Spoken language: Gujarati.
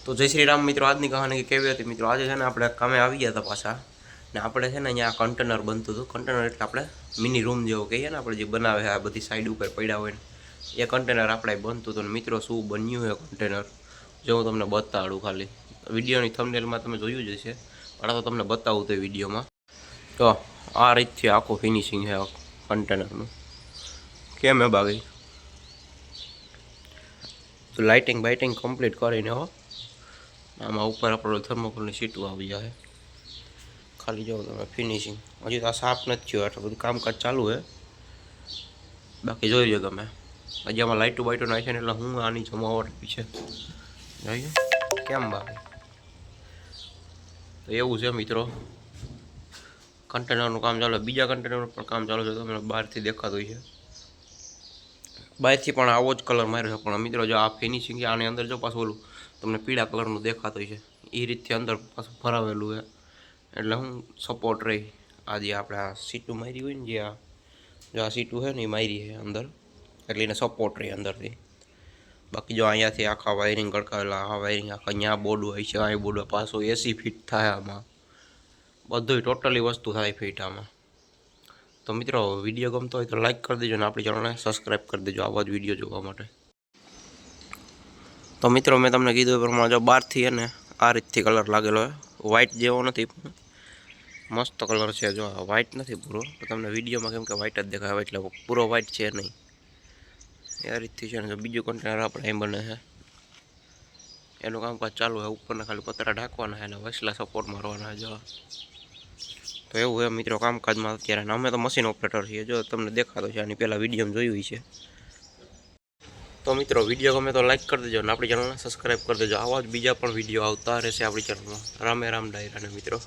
તો જય શ્રી રામ મિત્રો, આજની કહાની કેવી હતી મિત્રો? આજે છે ને આપણે કામે આવી ગયા હતા પાછા ને આપણે છે ને અહીંયા કન્ટેનર બનતું હતું. કન્ટેનર એટલે આપણે મિની રૂમ જેવો કહીએ ને, આપણે જે બનાવે છે આ બધી સાઈડ ઉપર પડ્યા હોય ને એ કન્ટેનર આપણે બનતું હતું. મિત્રો શું બન્યું છે કન્ટેનર જો હું તમને બતાડું. ખાલી વિડીયોની થંબનેલમાં તમે જોયું જ હશે, પણ આ તો તમને બતાવું તો વિડીયોમાં. તો આ રીતથી આખું ફિનિશિંગ છે કન્ટેનરનું. કેમ હે બાકી? તો લાઇટિંગ બાઇટિંગ કમ્પ્લીટ કરીને હો. આમાં ઉપર આપણો થર્મોકોલની સીટું આવી જાય. ખાલી જો તમે ફિનિશિંગ હજી તો આ સાફ નથી થયો, આટલું બધું કામકાજ ચાલુ છે. બાકી જોઈ લો તમે, હજી આમાં લાઇટો બાઇટો નાખે ને એટલે હું આની જમાવટ પીછે જોઈએ કેમ બાકી. તો એવું છે મિત્રો, કન્ટેનરનું કામ ચાલે. બીજા કન્ટેનરનું પણ કામ ચાલુ છે, તમને બહારથી દેખાતું છે. બહારથી પણ આવો જ કલર માર્યો છે, પણ મિત્રો જો આ ફિનિશિંગ છે આની અંદર જો પાછું ઓલું તમને પીળા કલરનું દેખાતું છે, એ રીતથી અંદર પાછું ભરાવેલું છે. એટલે હું સપોર્ટ રહી આ જે આપણે આ સીટું મારી હોય ને, જે આ જો આ સીટું છે ને એ મારી છે અંદર, એટલે એને સપોર્ટ રહી અંદરથી. બાકી જો અહીંયાથી આખા વાયરિંગ ગળકાવેલા, આ વાયરિંગ આખા અહીંયા બોર્ડ હોય છે, અહીં બોર્ડ પાછું એસી ફિટ થાય આમાં, બધું ટોટલી વસ્તુ થાય ફિટ આમાં. તો મિત્રો વિડીયો ગમતો હોય તો લાઈક કરી દેજો ને આપણી ચેનલને સબસ્ક્રાઈબ કરી દેજો આવા જ વિડીયો જોવા માટે. તો મિત્રો મેં તમને કીધું એ પ્રમાણે જો બહારથી એને આ રીતથી કલર લાગેલો હોય, વ્હાઇટ જેવો નથી, મસ્ત કલર છે. જો વ્હાઇટ નથી પૂરો, તમને વિડીયોમાં કેમ કે વ્હાઇટ જ દેખાય, એટલે પૂરો વ્હાઇટ છે નહીં. એ રીતથી છે ને. જો બીજું કન્ટેનર આપણે અહીં બને છે, એનું કામકાજ ચાલુ છે. ઉપરના ખાલી પતરા ઢાંકવાના છે અને વસલા સપોર્ટ મારવાના છે. જો તો એવું છે મિત્રો કામકાજમાં અત્યારે. અમે તો મશીન ઓપરેટર છીએ, જો તમને દેખાતો છે, આની પહેલાં વિડીયોમાં જોયું છે. તો મિત્રો વિડીયો ગમે તો લાઈક કરી દેજો અને આપણી ચેનલને સબસ્ક્રાઈબ કરી દેજો. આવા જ બીજા પણ વિડીયો આવતા રહેશે આપણી ચેનલમાં. રામે રામ ડાયરાને મિત્રો.